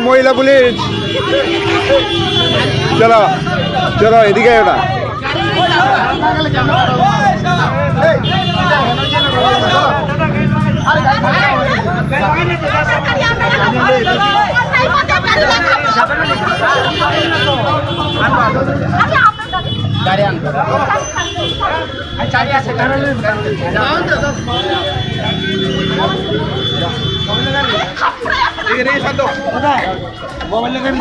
महिला पुलिस चलो चलो এদিকে ওটা গাড়ি আন চাবি আছে এখানে শান্ত কোথায় মোবাইল লাগাই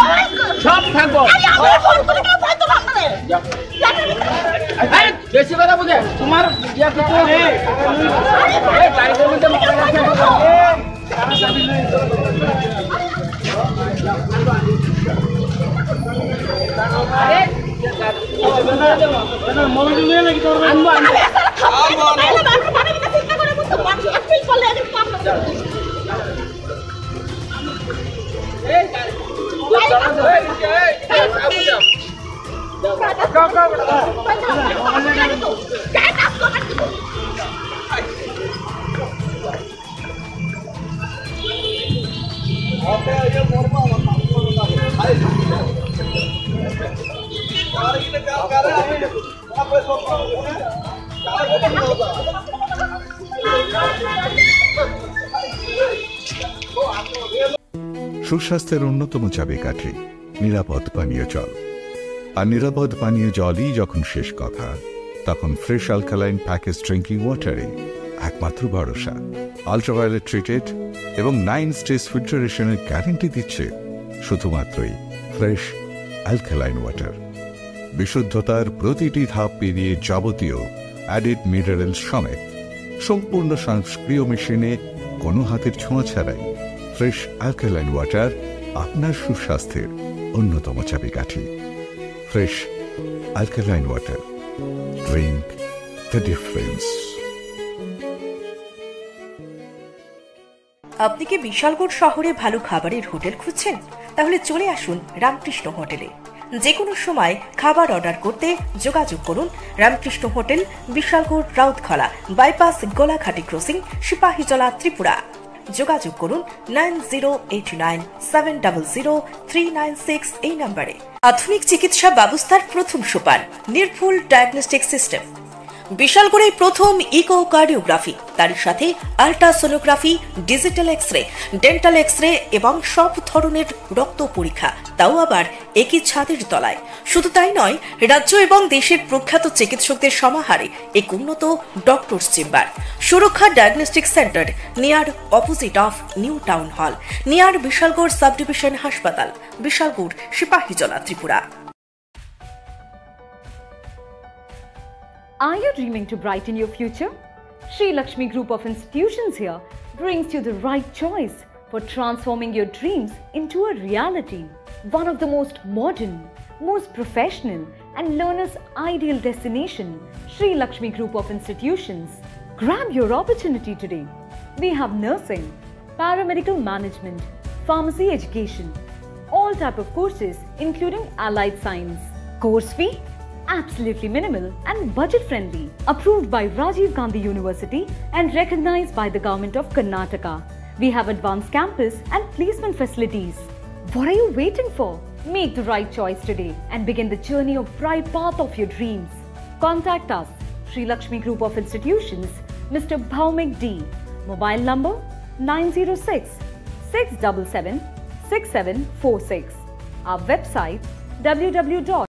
সব থাকবো আরে ফোন করে কেন ফোন তো ভাঙবে আরে বেশি কথা বুঝে তোমার ইয়া কিছু নেই এই গাড়ির মধ্যে মোবাইল আছে সারা চাবি নেই আরে মোবাইল নিয়ে লাগি তোর আনবো আনবো আরে বাবা পানি দিতে চিন্তা করে বুঝতো বাকি একটু করলে এর কাম না এই গাড়ি সুস্বাস্থ্যের অন্যতম চাবিকাঠি নিরাপদ পানীয় জল। আর নিরাপদ পানীয় জলই যখন শেষ কথা, তখন ফ্রেশ অ্যালকালাইন প্যাকেজ ড্রিঙ্কিং ওয়াটারে একমাত্র ভরসা। আল্ট্রাভায়োলেট ট্রিটেড এবং 9 স্টেজ ফিল্টারেশনের গ্যারান্টি দিচ্ছে শুধুমাত্রই ফ্রেশ অ্যালকালাইন ওয়াটার। বিশুদ্ধতার প্রতিটি ধাপ পেরিয়ে যাবতীয় অ্যাডিড মিনারেল সমেত সম্পূর্ণ স্বয়ংক্রিয় মেশিনে কোনো হাতের ছোঁয়া ছাড়াই ফ্রেশ অ্যালকালাইন ওয়াটার আপনার সুস্বাস্থ্যের অন্যতম চাবিকাঠি। Fresh alkaline water, drink the difference. আপনি কি বিশালগড় শহরে ভালো খাবারের হোটেল খুঁজছেন? তাহলে চলে আসুন রামকৃষ্ণ হোটেলে। যে কোনো সময় খাবার অর্ডার করতে যোগাযোগ করুন Ramakrishna hotel, Bishalgarh, Rautkhola bypass, Golaghati crossing, Sipahijala, Tripura. যোগাযোগ করুন 9089700396 এই নম্বরে। আধুনিক চিকিৎসা ব্যবস্থার প্রথম সোপান নির্ভুল ডায়াগনস্টিক সিস্টেম। বিশালগড়ে প্রথম ইকোকার্ডিওগ্রাফি, তার সাথে ultrasonography, digital X-ray, dental X-ray এবং সব ধরনের রক্ত পরীক্ষা, তাও আবার একই ছাদের তলায়। শুধু তাই নয়, রাজ্য এবং দেশের প্রখ্যাত চিকিৎসকদের সমাহারে এক উন্নত ডক্টরস চেম্বার। সুরক্ষা diagnostic centre, near opposite of new town hall, near Bishalgarh sub division হাসপাতাল, Bishalgarh, Sepahijala, Tripura. Are you dreaming to brighten your future? Sri Lakshmi Group of Institutions here brings you the right choice for transforming your dreams into a reality. One of the most modern, most professional and learners' ideal destination, Sri Lakshmi Group of Institutions. Grab your opportunity today. We have nursing, paramedical management, pharmacy education, all type of courses including allied science. Course fee? Absolutely minimal and budget friendly. Approved by Rajiv Gandhi University and recognized by the Government of Karnataka. We have advanced campus and placement facilities. What are you waiting for? Make the right choice today and begin the journey of bright path of your dreams. Contact us, Sri Lakshmi Group of Institutions, Mr. Bhaumik D. Mobile number 906-677-6746. Our website www.